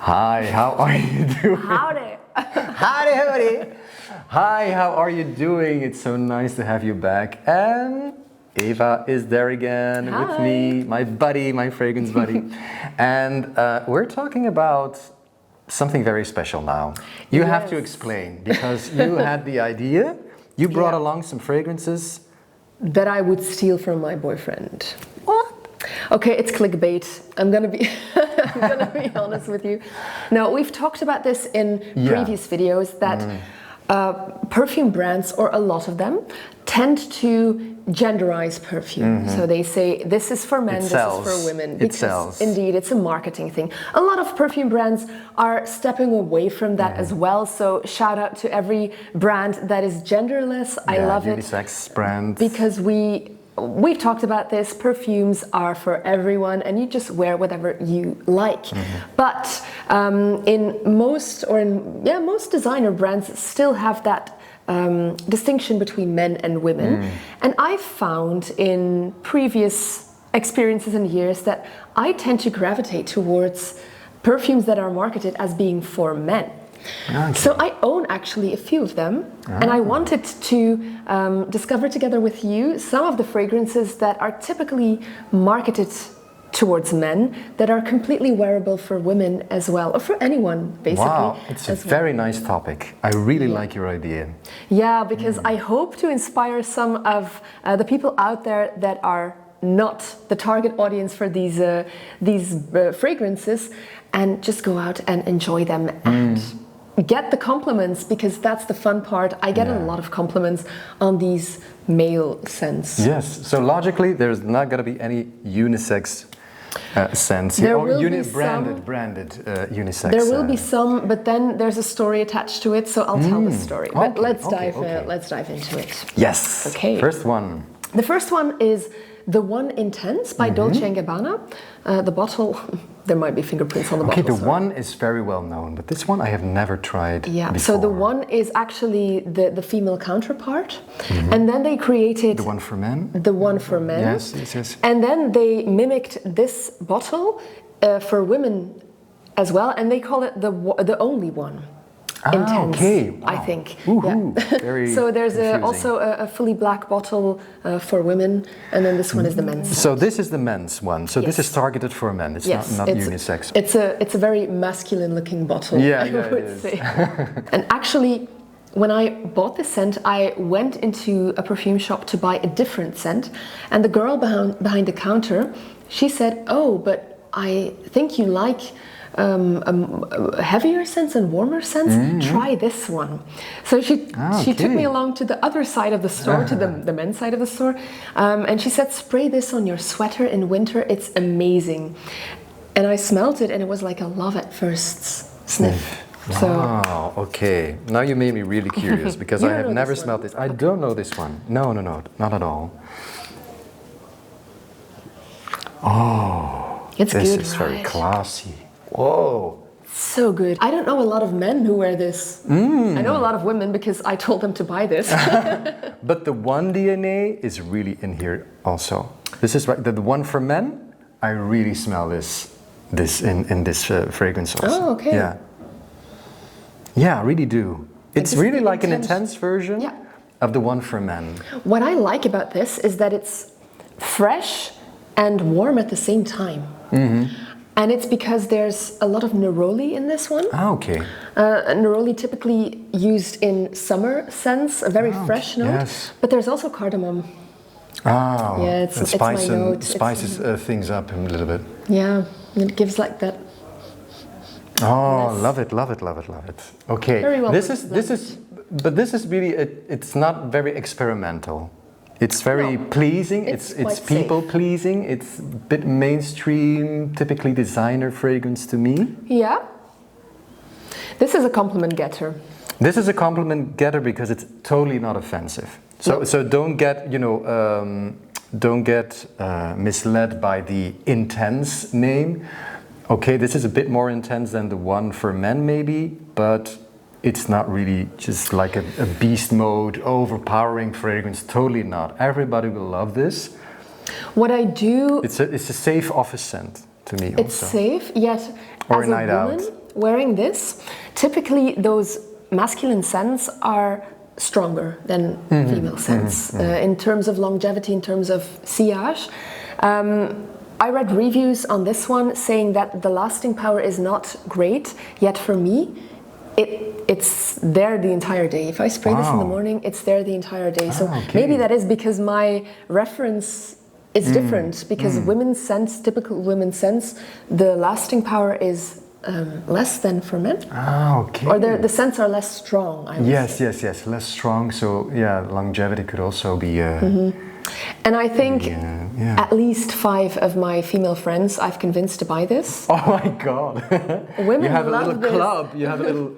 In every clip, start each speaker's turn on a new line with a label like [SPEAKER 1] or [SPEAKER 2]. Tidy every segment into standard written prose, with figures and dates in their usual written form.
[SPEAKER 1] Hi, how are you doing?
[SPEAKER 2] Howdy.
[SPEAKER 1] Howdy, howdy. Hi, how are you doing? It's so nice to have you back. And Eva is there again with me, my buddy, my fragrance buddy. And we're talking about something very special now. You have to explain, because you had the idea, you brought along some fragrances
[SPEAKER 2] that I would steal from my boyfriend. What? Okay, it's clickbait. I'm gonna be honest with you. Now, we've talked about this in previous videos that perfume brands, or a lot of them, tend to genderize perfume. So they say this is for men, this is for women. Because indeed, it's a marketing thing. A lot of perfume brands are stepping away from that as well. So shout out to every brand that is genderless. I love it.
[SPEAKER 1] Unisex brands.
[SPEAKER 2] Because we've talked about this, perfumes are for everyone and you just wear whatever you like. But in most designer brands still have that distinction between men and women. And I've found in previous experiences and years that I tend to gravitate towards perfumes that are marketed as being for men. Okay. So I own actually a few of them, and I wanted to discover together with you some of the fragrances that are typically marketed towards men that are completely wearable for women as well, or for anyone basically.
[SPEAKER 1] Wow, it's a very nice topic. I really like your idea.
[SPEAKER 2] Yeah, because I hope to inspire some of the people out there that are not the target audience for these fragrances, and just go out and enjoy them and get the compliments, because that's the fun part. I get a lot of compliments on these male scents.
[SPEAKER 1] Yes, so logically there's not going to be any unisex scents.
[SPEAKER 2] There will be
[SPEAKER 1] branded unisex.
[SPEAKER 2] There will be some, but then there's a story attached to it, so I'll tell the story. But let's dive into it.
[SPEAKER 1] Yes.
[SPEAKER 2] Okay.
[SPEAKER 1] First one.
[SPEAKER 2] The first one is The One Intense by Dolce Gabbana. The bottle, there might be fingerprints on the bottle.
[SPEAKER 1] Okay, the one is very well known, but this one I have never tried before.
[SPEAKER 2] So the one is actually the female counterpart. And then they created...
[SPEAKER 1] The one for men?
[SPEAKER 2] The one for men.
[SPEAKER 1] Yes.
[SPEAKER 2] And then they mimicked this bottle for women as well, and they call it the only one. Intense,
[SPEAKER 1] okay. Wow.
[SPEAKER 2] I think.
[SPEAKER 1] Very
[SPEAKER 2] so there's also a fully black bottle for women, and then this one is the men's.
[SPEAKER 1] So this is the men's one. So this is targeted for men. It's not unisex.
[SPEAKER 2] It's a very masculine-looking bottle. I would say. And actually, when I bought this scent, I went into a perfume shop to buy a different scent, and the girl behind the counter, she said, "Oh, but I think you like heavier scents and warmer scents, try this one." So she took me along to the other side of the store, to the men's side of the store, and she said, "Spray this on your sweater in winter, it's amazing." And I smelled it, and it was like a love at first sniff.
[SPEAKER 1] Wow, okay. Now you made me really curious, because I have never smelled this. I don't know this one. No, not at all. Oh,
[SPEAKER 2] it's good,
[SPEAKER 1] this is very classy. Whoa.
[SPEAKER 2] So good. I don't know a lot of men who wear this. I know a lot of women because I told them to buy this.
[SPEAKER 1] But the one DNA is really in here also. This is right. The one for men, I really smell this in this fragrance also.
[SPEAKER 2] Oh, okay.
[SPEAKER 1] Yeah, I really do. It's really like an intense version of the one for men.
[SPEAKER 2] What I like about this is that it's fresh and warm at the same time. And it's because there's a lot of neroli in this one.
[SPEAKER 1] Okay.
[SPEAKER 2] Neroli typically used in summer scents, a very fresh note. Yes. But there's also cardamom. It's my note.
[SPEAKER 1] Spices things up a little bit.
[SPEAKER 2] Yeah, it gives like that.
[SPEAKER 1] Oh, love it. Okay.
[SPEAKER 2] Very well.
[SPEAKER 1] This is really it's not very experimental. It's very pleasing, it's people pleasing, it's a bit mainstream, typically designer fragrance to me. Yeah.
[SPEAKER 2] This is a compliment getter.
[SPEAKER 1] This is a compliment getter because it's totally not offensive. So don't get, misled by the intense name. Okay, this is a bit more intense than the one for men maybe, but it's not really just like a beast mode, overpowering fragrance. Totally not. Everybody will love this.
[SPEAKER 2] What I do...
[SPEAKER 1] It's a safe office scent to me.
[SPEAKER 2] It's
[SPEAKER 1] also.
[SPEAKER 2] Safe, yet
[SPEAKER 1] or
[SPEAKER 2] as
[SPEAKER 1] a night
[SPEAKER 2] woman,
[SPEAKER 1] out.
[SPEAKER 2] wearing this, typically those masculine scents are stronger than female scents in terms of longevity, in terms of sillage. I read reviews on this one saying that the lasting power is not great, yet for me, it's there the entire day. If I spray this in the morning, it's there the entire day. So maybe that is because my reference is different, because women's scents, typical women's scents, the lasting power is less than for men. Or the scents are less strong, I would say.
[SPEAKER 1] Yes, less strong. So yeah, longevity could also be...
[SPEAKER 2] And I think at least 5 of my female friends I've convinced to buy this.
[SPEAKER 1] Oh my God.
[SPEAKER 2] Women
[SPEAKER 1] you have a
[SPEAKER 2] love
[SPEAKER 1] little
[SPEAKER 2] this.
[SPEAKER 1] club. You have a little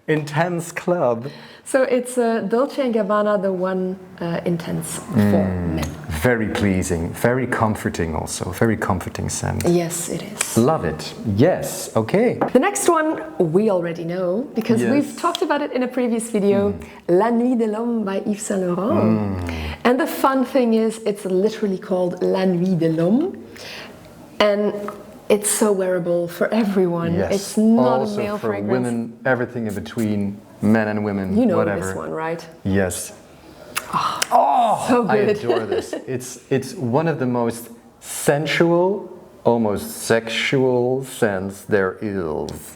[SPEAKER 1] intense club.
[SPEAKER 2] So it's Dolce Gabbana, the one intense for men.
[SPEAKER 1] Very pleasing, very comforting also, very comforting scent.
[SPEAKER 2] Yes, it is.
[SPEAKER 1] Love it. Yes, okay.
[SPEAKER 2] The next one we already know because we've talked about it in a previous video, La Nuit de l'Homme by Yves Saint Laurent. And the fun thing is it's literally called La Nuit de l'Homme. And it's so wearable for everyone.
[SPEAKER 1] Yes.
[SPEAKER 2] It's not
[SPEAKER 1] also
[SPEAKER 2] a male
[SPEAKER 1] for
[SPEAKER 2] fragrance.
[SPEAKER 1] Women, everything in between, men and women,
[SPEAKER 2] You know
[SPEAKER 1] whatever.
[SPEAKER 2] this one, right?
[SPEAKER 1] Yes.
[SPEAKER 2] So good.
[SPEAKER 1] I adore this. It's one of the most sensual, almost sexual scents there is.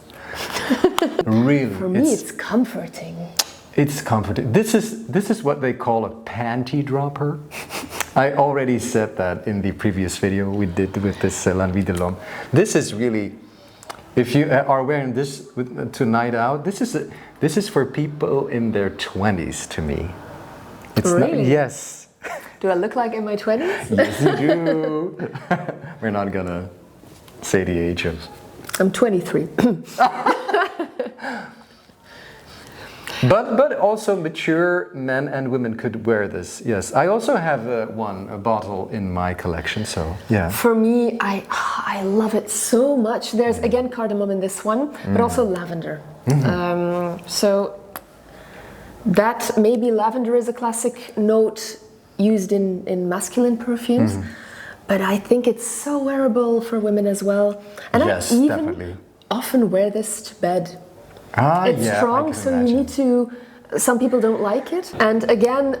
[SPEAKER 1] Really.
[SPEAKER 2] For me, it's comforting.
[SPEAKER 1] It's comforting. This is what they call a panty dropper. I already said that in the previous video we did with this La Nuit de l'Homme. This is really, if you are wearing this to night out, this is for people in their 20s to me. It's
[SPEAKER 2] really?
[SPEAKER 1] Yes.
[SPEAKER 2] Do I look like in my 20s?
[SPEAKER 1] Yes, you do. We're not gonna say the age of.
[SPEAKER 2] I'm 23.
[SPEAKER 1] But also mature men and women could wear this. Yes, I also have a bottle in my collection. So yeah.
[SPEAKER 2] For me, I love it so much. There's again cardamom in this one, but also lavender. So that maybe lavender is a classic note used in masculine perfumes, but I think it's so wearable for women as well. And
[SPEAKER 1] yes,
[SPEAKER 2] I even
[SPEAKER 1] definitely.
[SPEAKER 2] often wear this to bed. It's
[SPEAKER 1] yeah,
[SPEAKER 2] strong, so
[SPEAKER 1] imagine.
[SPEAKER 2] you need to. Some people don't like it, and again,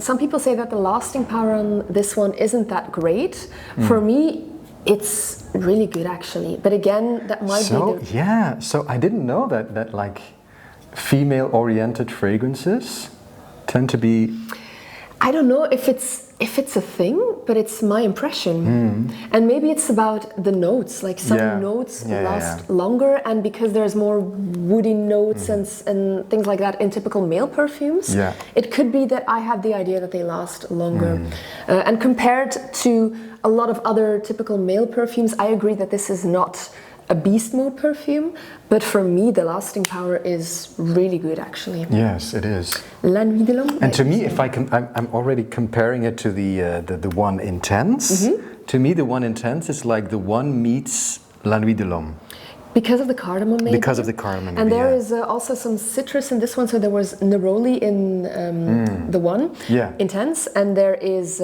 [SPEAKER 2] some people say that the lasting power on this one isn't that great. For me, it's really good actually. But again, that might be the...
[SPEAKER 1] Yeah, so I didn't know that like female-oriented fragrances tend to be...
[SPEAKER 2] I don't know if it's a thing, but it's my impression. And maybe it's about the notes. Like some notes last longer, and because there's more woody notes and things like that in typical male perfumes, it could be that I have the idea that they last longer. And compared to a lot of other typical male perfumes, I agree that this is not a beast mode perfume, but for me the lasting power is really good actually.
[SPEAKER 1] Yes, it is.
[SPEAKER 2] La Nuit de l'Homme.
[SPEAKER 1] And to me, if I'm already comparing it to the one intense. To me, the one intense is like the one meets La Nuit de l'Homme.
[SPEAKER 2] Because of the cardamom, maybe?
[SPEAKER 1] Because of the cardamom,
[SPEAKER 2] and there is also some citrus in this one. So there was neroli in the one, intense, and there is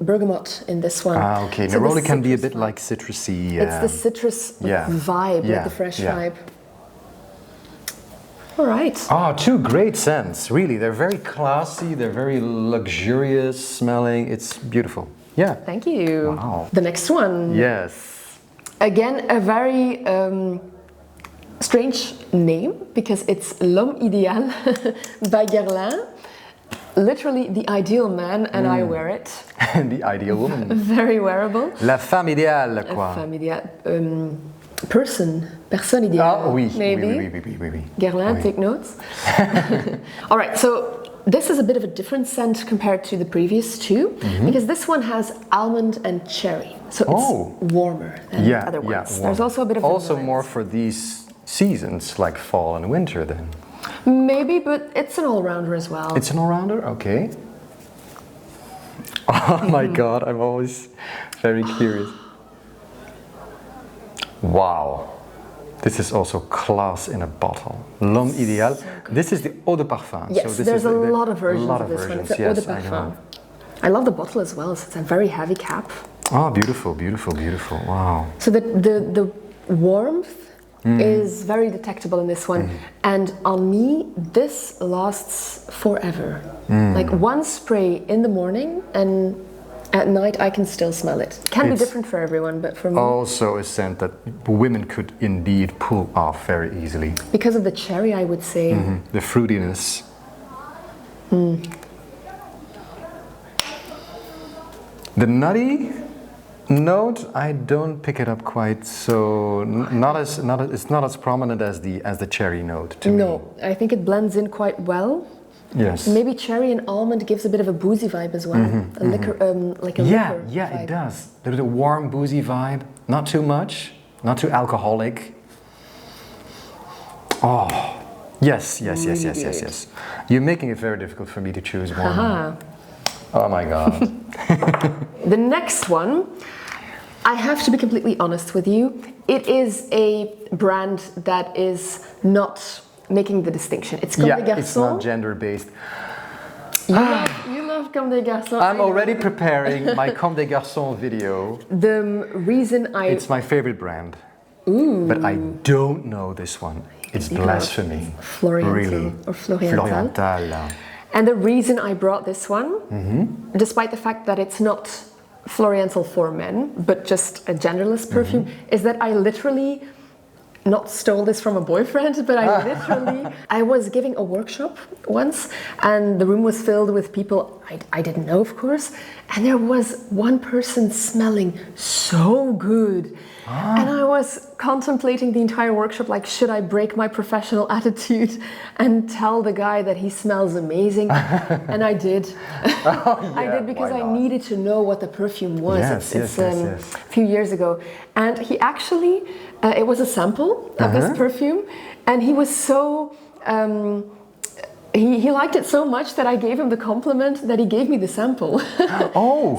[SPEAKER 2] bergamot in this one.
[SPEAKER 1] Okay.
[SPEAKER 2] So
[SPEAKER 1] neroli can be a bit like citrusy.
[SPEAKER 2] It's the citrus vibe, like the fresh vibe. All right.
[SPEAKER 1] Two great scents. Really, they're very classy. They're very luxurious smelling. It's beautiful. Yeah.
[SPEAKER 2] Thank you.
[SPEAKER 1] Wow.
[SPEAKER 2] The next one.
[SPEAKER 1] Yes.
[SPEAKER 2] Again, a very strange name because it's L'Homme Idéal by Guerlain. Literally the ideal man, and I wear it.
[SPEAKER 1] The ideal woman.
[SPEAKER 2] Very wearable.
[SPEAKER 1] La femme idéale, quoi.
[SPEAKER 2] Femme idéale. Personne idéale.
[SPEAKER 1] Oui.
[SPEAKER 2] Maybe.
[SPEAKER 1] Oui.
[SPEAKER 2] Guerlain, take notes. All right, so this is a bit of a different scent compared to the previous two, because this one has almond and cherry, so it's warmer than the other ones.
[SPEAKER 1] Warm.
[SPEAKER 2] There's also a bit of
[SPEAKER 1] more for these seasons, like fall and winter then.
[SPEAKER 2] Maybe, but it's an all-rounder as well.
[SPEAKER 1] It's an all-rounder? Okay. Oh my God, I'm always very curious. Wow. This is also class in a bottle. L'Homme Idéal. So this is the eau de parfum.
[SPEAKER 2] Yes,
[SPEAKER 1] so this
[SPEAKER 2] there's
[SPEAKER 1] is
[SPEAKER 2] a lot of versions of this one. It's eau de
[SPEAKER 1] I
[SPEAKER 2] parfum.
[SPEAKER 1] know.
[SPEAKER 2] I love the bottle as well. So it's a very heavy cap.
[SPEAKER 1] Oh, beautiful. Wow.
[SPEAKER 2] So the warmth is very detectable in this one. And on me, this lasts forever. Like one spray in the morning and at night I can still smell it. It can be different for everyone, but for me...
[SPEAKER 1] Also a scent that women could indeed pull off very easily.
[SPEAKER 2] Because of the cherry, I would say.
[SPEAKER 1] The fruitiness. The nutty note, I don't pick it up quite so. It's not as prominent as the cherry note to me.
[SPEAKER 2] No, I think it blends in quite well.
[SPEAKER 1] Yes.
[SPEAKER 2] Maybe cherry and almond gives a bit of a boozy vibe as well. A liquor, like a liquor
[SPEAKER 1] Yeah,
[SPEAKER 2] vibe.
[SPEAKER 1] it does. There's a warm, boozy vibe. Not too much. Not too alcoholic. Oh, yes. You're making it very difficult for me to choose one.
[SPEAKER 2] Haha.
[SPEAKER 1] Oh my God.
[SPEAKER 2] The next one, I have to be completely honest with you. It is a brand that is not making the distinction. It's Comme des Garçons.
[SPEAKER 1] It's not gender-based.
[SPEAKER 2] You love Comme des Garçons.
[SPEAKER 1] I'm already preparing my Comme des Garçons video.
[SPEAKER 2] The reason
[SPEAKER 1] It's my favorite brand. But I don't know this one. It's blasphemy.
[SPEAKER 2] Floriental
[SPEAKER 1] Really.
[SPEAKER 2] or Floriental.
[SPEAKER 1] Floriental.
[SPEAKER 2] And the reason I brought this one, despite the fact that it's not Floriental for men, but just a genderless perfume, is that I literally not stole this from a boyfriend, but I was giving a workshop once and the room was filled with people I didn't know, of course, and there was one person smelling so good. And I was contemplating the entire workshop, like, should I break my professional attitude and tell the guy that he smells amazing? And I did. I did because I needed to know what the perfume was. It's a few years ago. And he actually, it was a sample of this perfume, and he was so... He liked it so much that I gave him the compliment that he gave me the sample.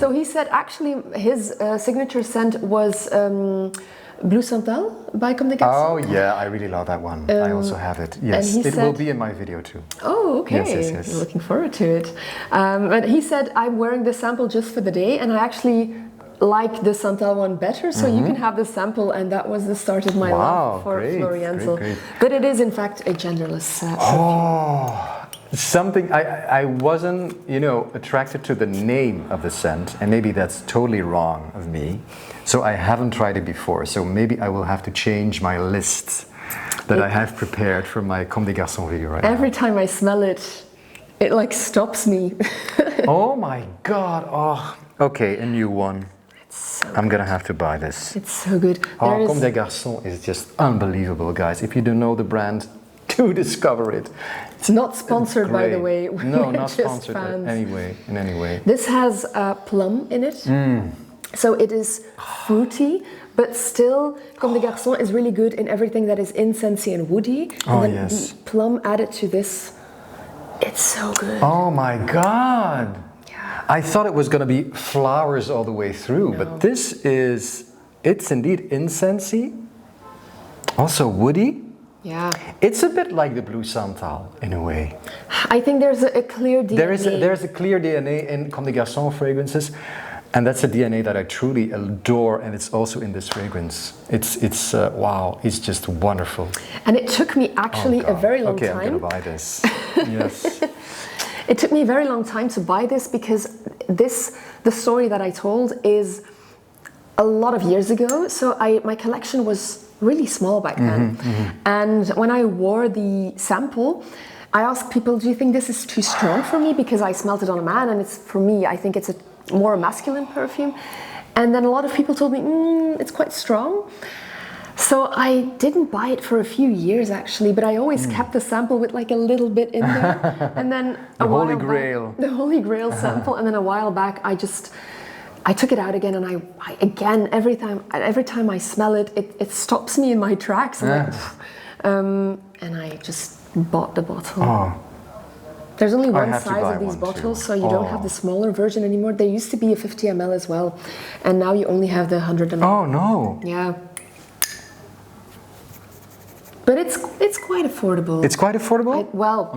[SPEAKER 2] So he said actually his signature scent was Blue Santal by Comme des Garçons.
[SPEAKER 1] Oh yeah, I really love that one. I also have it. Yes, it will be in my video too.
[SPEAKER 2] Oh, okay.
[SPEAKER 1] Yes.
[SPEAKER 2] Looking forward to it. But he said, I'm wearing this sample just for the day, and I actually like the Santal one better, so you can have the sample, and that was the start of my love for Floriental.
[SPEAKER 1] Great.
[SPEAKER 2] But it is in fact a genderless perfume.
[SPEAKER 1] Something I wasn't, attracted to the name of the scent, and maybe that's totally wrong of me. So I haven't tried it before. So maybe I will have to change my list that I have prepared for my Comme des Garçons video right now.
[SPEAKER 2] Every time I smell it, it like stops me.
[SPEAKER 1] Oh my God! Oh, okay, a new one. I'm gonna have to buy this.
[SPEAKER 2] It's so good.
[SPEAKER 1] Comme des Garçons is just unbelievable, guys. If you don't know the brand, do discover it.
[SPEAKER 2] It's not sponsored, by the way.
[SPEAKER 1] No,
[SPEAKER 2] We're
[SPEAKER 1] not
[SPEAKER 2] just
[SPEAKER 1] sponsored
[SPEAKER 2] fans.
[SPEAKER 1] in any way.
[SPEAKER 2] This has plum in it, so it is fruity, but still, Comme des Garçons is really good in everything that is incensey and woody. And then the plum added to this, it's so good.
[SPEAKER 1] Oh my God! Yeah. I thought it was going to be flowers all the way through, but this is, it's indeed incensey, also woody.
[SPEAKER 2] Yeah.
[SPEAKER 1] It's a bit like the Blue Santal in a way.
[SPEAKER 2] I think there's a clear DNA.
[SPEAKER 1] There's a clear DNA in Comme des Garçons fragrances, and that's a DNA that I truly adore, and it's also in this fragrance. It's wow, it's just wonderful.
[SPEAKER 2] And it took me actually a very long time.
[SPEAKER 1] Okay, I'm gonna buy this. Yes.
[SPEAKER 2] It took me a very long time to buy this because the story that I told is a lot of years ago. So my collection was really small back then. And when I wore the sample, I asked people, do you think this is too strong for me? Because I smelled it on a man, and it's, for me, I think it's a more masculine perfume. And then a lot of people told me, it's quite strong. So I didn't buy it for a few years actually, but I always kept the sample with like a little bit in there. And then
[SPEAKER 1] the Holy Grail.
[SPEAKER 2] The Holy Grail sample. And then a while back, I took it out again, and I again, every time I smell it, it stops me in my tracks. And I just bought the bottle. There's only one size of these bottles, so you don't have the smaller version anymore. There used to be a 50 ml as well, and now you only have the 100 ml.
[SPEAKER 1] Oh no!
[SPEAKER 2] Yeah. But it's quite affordable.
[SPEAKER 1] It's quite affordable?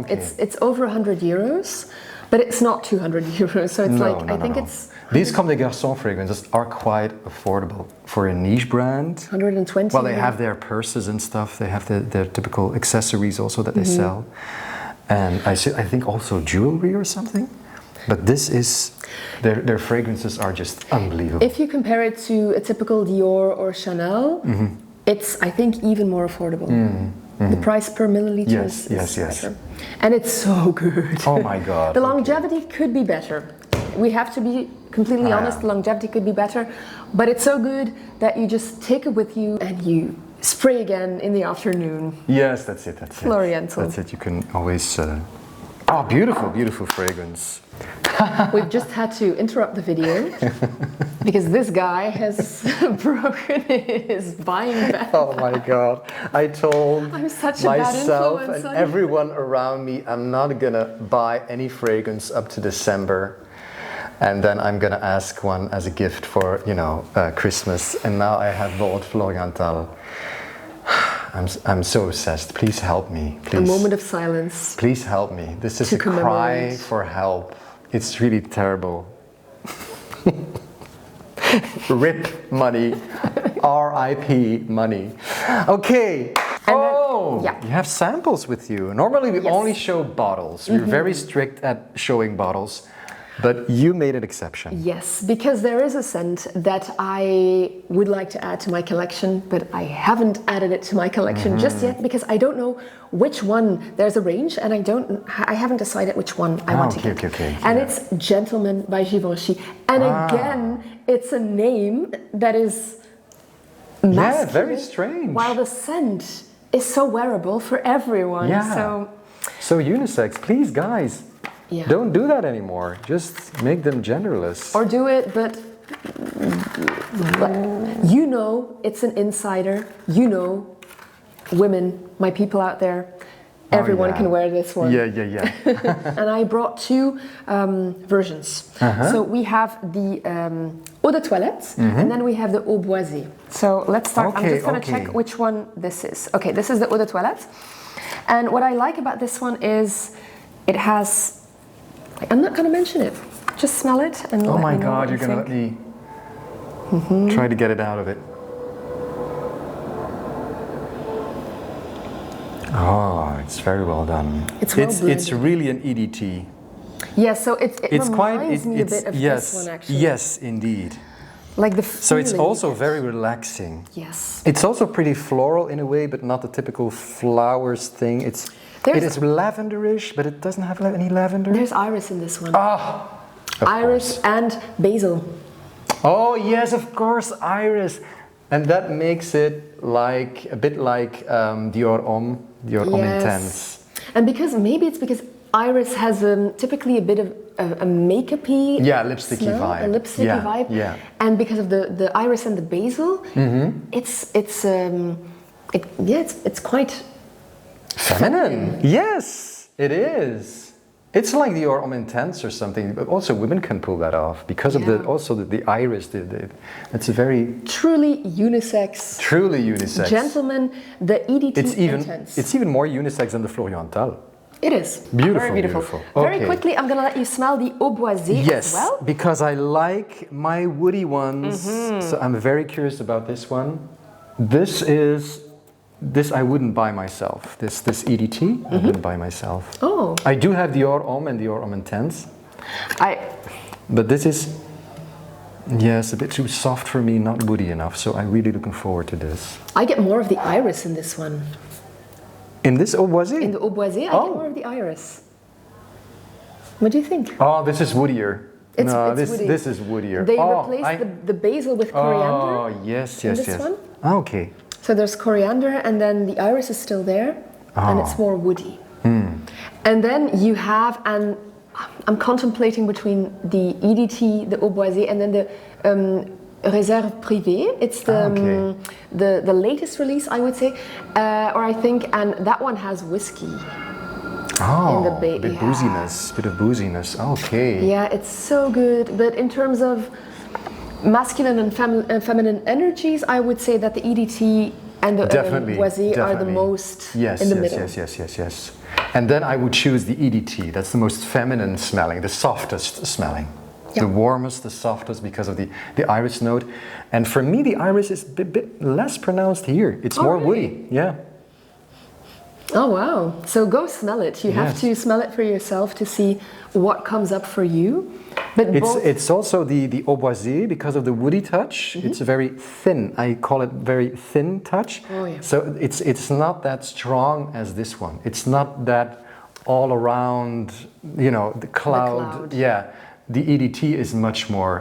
[SPEAKER 2] It's over €100. But it's not 200 euros, so it's
[SPEAKER 1] No,
[SPEAKER 2] like,
[SPEAKER 1] no,
[SPEAKER 2] I think
[SPEAKER 1] no.
[SPEAKER 2] it's
[SPEAKER 1] These Comme des Garçons fragrances are quite affordable for a niche brand.
[SPEAKER 2] 120.
[SPEAKER 1] Well, they have their purses and stuff. They have their typical accessories also that they sell. And I think also jewelry or something. But this is, their fragrances are just unbelievable.
[SPEAKER 2] If you compare it to a typical Dior or Chanel, it's, I think, even more affordable. The price per milliliter
[SPEAKER 1] Yes,
[SPEAKER 2] is
[SPEAKER 1] yes.
[SPEAKER 2] better. And it's so good.
[SPEAKER 1] Oh my God.
[SPEAKER 2] The longevity could be better. We have to be completely honest, the longevity could be better. But it's so good that you just take it with you and you spray again in the afternoon.
[SPEAKER 1] Yes, that's it. That's
[SPEAKER 2] Floriental.
[SPEAKER 1] That's it. You can always. Oh, beautiful, beautiful fragrance.
[SPEAKER 2] We've just had to interrupt the video because this guy has broken his buying bag.
[SPEAKER 1] Oh my God! I told
[SPEAKER 2] I'm such a bad
[SPEAKER 1] myself
[SPEAKER 2] influence
[SPEAKER 1] and
[SPEAKER 2] on you.
[SPEAKER 1] everyone around me, I'm not gonna buy any fragrance up to December, and then I'm gonna ask one as a gift for Christmas. And now I have bought Floriental. I'm so obsessed. Please help me. Please.
[SPEAKER 2] A moment of silence.
[SPEAKER 1] Please help me. This is
[SPEAKER 2] To
[SPEAKER 1] a cry
[SPEAKER 2] commemorate.
[SPEAKER 1] for help. It's really terrible. RIP money. RIP money. Okay.
[SPEAKER 2] yeah.
[SPEAKER 1] You have samples with you. Normally we
[SPEAKER 2] Yes.
[SPEAKER 1] only show bottles. We're very strict at showing bottles. But you made an exception.
[SPEAKER 2] Yes, because there is a scent that I would like to add to my collection, but I haven't added it to my collection just yet because I don't know which one. There's a range, and I haven't decided which one I want to get.
[SPEAKER 1] Okay.
[SPEAKER 2] And
[SPEAKER 1] Yeah.
[SPEAKER 2] it's Gentleman by Givenchy. And again, it's a name that is masculine,
[SPEAKER 1] very strange.
[SPEAKER 2] while the scent is so wearable for everyone.
[SPEAKER 1] Yeah. So unisex, please, guys.
[SPEAKER 2] Yeah.
[SPEAKER 1] Don't do that anymore. Just make them genderless.
[SPEAKER 2] Or do it, but it's an insider. Women, my people out there, everyone can wear this one.
[SPEAKER 1] Yeah.
[SPEAKER 2] And I brought two versions. So we have the eau de toilette, and then we have the eau boisée. So let's start. I'm just going to check which one this is. Okay, this is the eau de toilette. And what I like about this one is it has... I'm not going to mention it. Just smell it and
[SPEAKER 1] Oh
[SPEAKER 2] let
[SPEAKER 1] my
[SPEAKER 2] me know
[SPEAKER 1] God,
[SPEAKER 2] what
[SPEAKER 1] you're
[SPEAKER 2] you
[SPEAKER 1] going to
[SPEAKER 2] think.
[SPEAKER 1] let me try to get it out of it. Oh, it's very well done.
[SPEAKER 2] It's well
[SPEAKER 1] It's
[SPEAKER 2] blended.
[SPEAKER 1] really an EDT.
[SPEAKER 2] Yeah, so it
[SPEAKER 1] It's
[SPEAKER 2] reminds me a bit of this one actually.
[SPEAKER 1] Yes, indeed.
[SPEAKER 2] Like the
[SPEAKER 1] So it's
[SPEAKER 2] feeling
[SPEAKER 1] also
[SPEAKER 2] you get.
[SPEAKER 1] very relaxing.
[SPEAKER 2] Yes.
[SPEAKER 1] It's also pretty floral in a way, but not the typical flowers thing. It is lavenderish, but it doesn't have any lavender.
[SPEAKER 2] There's iris in this one.
[SPEAKER 1] Of
[SPEAKER 2] Iris
[SPEAKER 1] course.
[SPEAKER 2] and basil.
[SPEAKER 1] Oh yes, of course, iris, and that makes it like a bit like Dior Homme Intense.
[SPEAKER 2] And because iris has typically a bit of a makeup-y
[SPEAKER 1] Lipsticky
[SPEAKER 2] smell,
[SPEAKER 1] vibe.
[SPEAKER 2] a lipsticky vibe.
[SPEAKER 1] Yeah.
[SPEAKER 2] And because of the iris and the basil, it's quite
[SPEAKER 1] Feminine. Yes, it is. It's like Dior Homme Intense or something, but also women can pull that off because of the iris. It's a very
[SPEAKER 2] truly unisex.
[SPEAKER 1] truly unisex.
[SPEAKER 2] Gentlemen, the EDT Intense.
[SPEAKER 1] It's even more unisex than the Floriental.
[SPEAKER 2] It is.
[SPEAKER 1] Beautiful,
[SPEAKER 2] Very beautiful.
[SPEAKER 1] beautiful.
[SPEAKER 2] Very
[SPEAKER 1] Okay.
[SPEAKER 2] quickly, I'm going to let you smell the eau boisée
[SPEAKER 1] Yes,
[SPEAKER 2] as well.
[SPEAKER 1] because I like my woody ones. So I'm very curious about this one. This I wouldn't buy myself. This EDT I wouldn't buy myself.
[SPEAKER 2] Oh.
[SPEAKER 1] I do have Dior Homme and Dior Homme Intense, but this is a bit too soft for me, not woody enough. So I'm really looking forward to this.
[SPEAKER 2] I get more of the iris in this one.
[SPEAKER 1] In this eau boisée?
[SPEAKER 2] In the eau boisée, I get more of the iris. What do you think?
[SPEAKER 1] Oh, this is woodier.
[SPEAKER 2] It's woody.
[SPEAKER 1] This is woodier.
[SPEAKER 2] They replaced the basil with coriander.
[SPEAKER 1] Oh, yes.
[SPEAKER 2] in this one.
[SPEAKER 1] Ah, okay.
[SPEAKER 2] So there's coriander, and then the iris is still there, and it's more woody. And then you have, and I'm contemplating between the EDT, the eau boisée, and then the Réserve Privée. It's the latest release, I would say, or I think, and that one has whiskey.
[SPEAKER 1] Oh,
[SPEAKER 2] in the
[SPEAKER 1] bit of booziness. Okay.
[SPEAKER 2] Yeah, it's so good. But in terms of masculine and feminine energies, I would say that the EDT and the
[SPEAKER 1] Definitely,
[SPEAKER 2] boisée are the
[SPEAKER 1] definitely.
[SPEAKER 2] most
[SPEAKER 1] Yes,
[SPEAKER 2] in the
[SPEAKER 1] yes,
[SPEAKER 2] middle.
[SPEAKER 1] yes. And then I would choose the EDT. That's the most feminine smelling, the softest smelling.
[SPEAKER 2] Yeah.
[SPEAKER 1] The warmest, the softest because of the iris note. And for me, the iris is a bit less pronounced here. It's more
[SPEAKER 2] really?
[SPEAKER 1] woody. Yeah.
[SPEAKER 2] Oh wow! So go smell it. You have
[SPEAKER 1] Yes.
[SPEAKER 2] to smell it for yourself to see what comes up for you. But
[SPEAKER 1] It's also the Au Boisé because of the woody touch. It's a very thin. I call it very thin touch.
[SPEAKER 2] Oh, yeah.
[SPEAKER 1] So it's not that strong as this one. It's not that all around. The cloud. Yeah, the EDT is much more.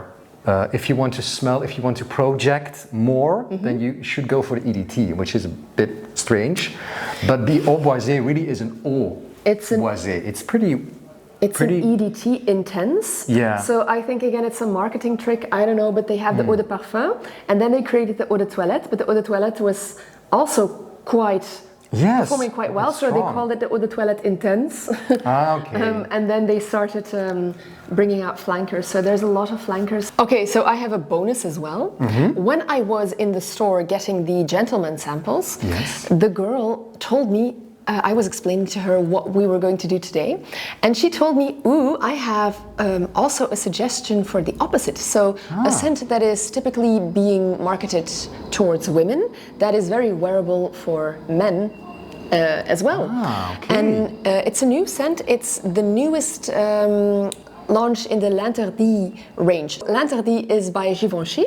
[SPEAKER 1] If you want to smell, if you want to project more, then you should go for the EDT, which is a bit strange. But the Au Boisé really is an Au Boisé. It's pretty.
[SPEAKER 2] It's an EDT intense.
[SPEAKER 1] Yeah.
[SPEAKER 2] So I think again it's a marketing trick. I don't know, but they have the eau de parfum, and then they created the eau de toilette. But the eau de toilette was also quite performing quite well, so they called it the eau de toilette intense.
[SPEAKER 1] Okay.
[SPEAKER 2] And then they started bringing out flankers. So there's a lot of flankers. Okay, so I have a bonus as well. When I was in the store getting the gentleman samples, the girl told me. I was explaining to her what we were going to do today, and she told me, ooh, I have also a suggestion for the opposite. So a scent that is typically being marketed towards women, that is very wearable for men as well.
[SPEAKER 1] Okay.
[SPEAKER 2] And it's a new scent. It's the newest launched in the L'Interdit range. L'Interdit is by Givenchy,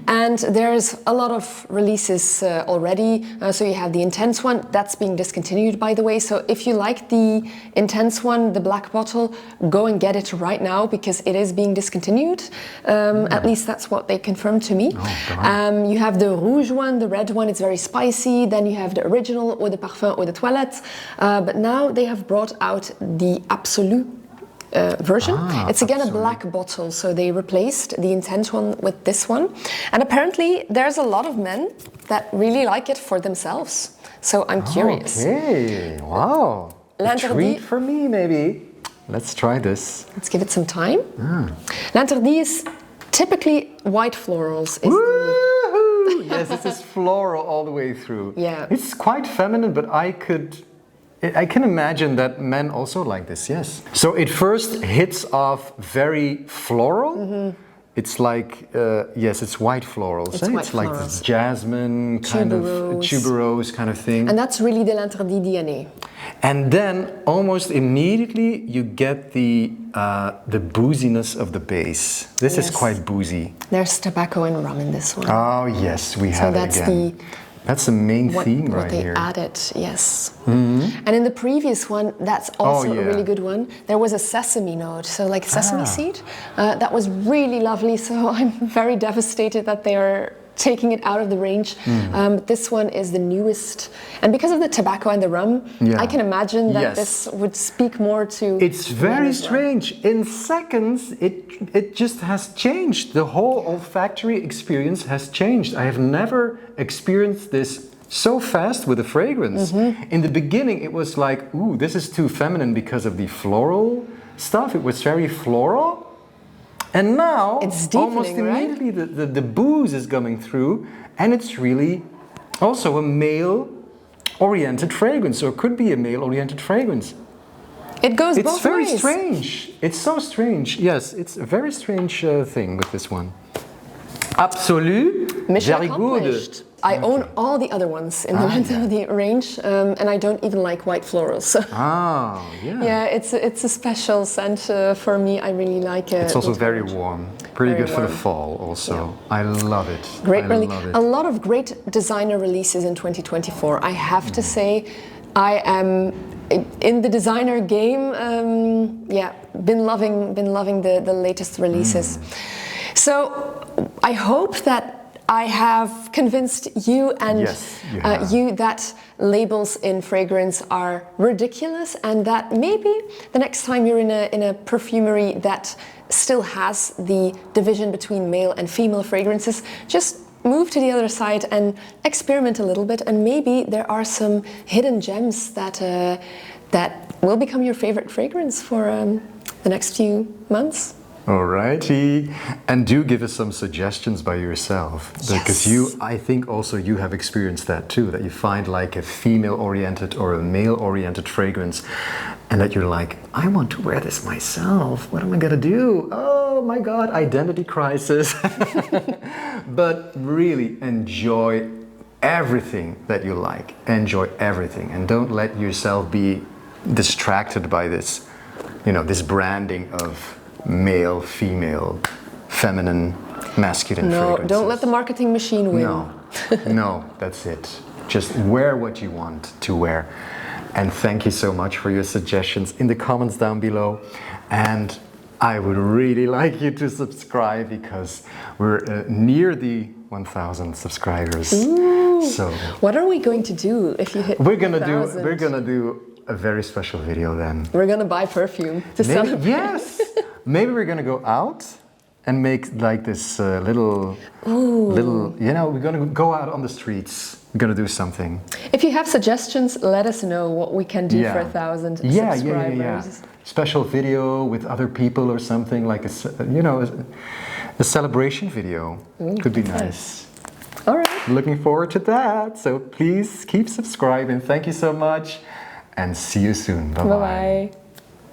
[SPEAKER 2] and there's a lot of releases already. So you have the intense one, that's being discontinued by the way. So if you like the intense one, the black bottle, go and get it right now because it is being discontinued. At least that's what they confirmed to me. You have the rouge one, the red one, it's very spicy. Then you have the original eau de parfum, eau de toilette. But now they have brought out the absolu version. It's again
[SPEAKER 1] absolutely.
[SPEAKER 2] a black bottle, so they replaced the intense one with this one. And apparently there's a lot of men that really like it for themselves. So I'm curious.
[SPEAKER 1] Okay, wow. A treat for me, maybe. Let's try this.
[SPEAKER 2] Let's give it some time. L'Interdit is typically white florals.
[SPEAKER 1] Woohoo! Yes, this is floral all the way through.
[SPEAKER 2] Yeah.
[SPEAKER 1] It's quite feminine, but I can imagine that men also like this, yes. So it first hits off very floral. It's like, yes, it's white florals.
[SPEAKER 2] It's white
[SPEAKER 1] it's like
[SPEAKER 2] florals.
[SPEAKER 1] this jasmine kind of tuberose kind of thing.
[SPEAKER 2] And that's really the L'Interdit DNA.
[SPEAKER 1] And then almost immediately you get the booziness of the base. This is quite boozy.
[SPEAKER 2] There's tobacco and rum in this one.
[SPEAKER 1] Oh yes, we have it again. That's the main theme right here.
[SPEAKER 2] What they added, yes. And in the previous one, that's also a really good one. There was a sesame note, so like sesame seed. That was really lovely, so I'm very devastated that they are taking it out of the range. This one is the newest. And because of the tobacco and the rum, I can imagine that this would speak more to...
[SPEAKER 1] It's very strange. In seconds, it just has changed. The whole olfactory experience has changed. I have never experienced this so fast with a fragrance. In the beginning, it was like, ooh, this is too feminine because of the floral stuff. It was very floral. And now,
[SPEAKER 2] it's
[SPEAKER 1] almost immediately, the booze is coming through, and it's really also a male-oriented fragrance, or it could be a male-oriented fragrance.
[SPEAKER 2] It goes both ways.
[SPEAKER 1] It's very strange. It's so strange. Yes, it's a very strange thing with this one. Absolu,
[SPEAKER 2] Mission
[SPEAKER 1] very
[SPEAKER 2] accomplished.
[SPEAKER 1] good.
[SPEAKER 2] I own all the other ones in the L'Interdit range, and I don't even like white florals. So. Yeah, it's a special scent for me. I really like it.
[SPEAKER 1] It's also very warm. Pretty good for the fall also. I love it.
[SPEAKER 2] Great release. A lot of great designer releases in 2024. I have to say, I am in the designer game. Been loving the latest releases. So I hope that I have convinced you and you that labels in fragrance are ridiculous, and that maybe the next time you're in a perfumery that still has the division between male and female fragrances, just move to the other side and experiment a little bit, and maybe there are some hidden gems that will become your favorite fragrance for the next few months.
[SPEAKER 1] Alrighty, and do give us some suggestions by yourself, because I think also you have experienced that too, that you find like a female-oriented or a male-oriented fragrance, and that you're like, I want to wear this myself. What am I gonna do? Oh my God, identity crisis. But really enjoy everything that you like. Enjoy everything, and don't let yourself be distracted by this, this branding of male, female, feminine, masculine fragrances.
[SPEAKER 2] Don't let the marketing machine win.
[SPEAKER 1] No, that's it. Just wear what you want to wear. And thank you so much for your suggestions in the comments down below. And I would really like you to subscribe, because we're near the 1,000 subscribers.
[SPEAKER 2] Ooh.
[SPEAKER 1] So
[SPEAKER 2] what are we going to do if you hit 1,000?
[SPEAKER 1] We're gonna do a very special video then.
[SPEAKER 2] We're gonna buy perfume to celebrate.
[SPEAKER 1] Yes. Maybe we're gonna go out and make like this little, we're gonna go out on the streets. We're gonna do something.
[SPEAKER 2] If you have suggestions, let us know what we can do for 1,000 subscribers.
[SPEAKER 1] Yeah. Special video with other people or something, like a celebration video. Could be nice.
[SPEAKER 2] All right.
[SPEAKER 1] Looking forward to that. So please keep subscribing. Thank you so much, and see you soon. Bye-bye.
[SPEAKER 2] Bye-bye.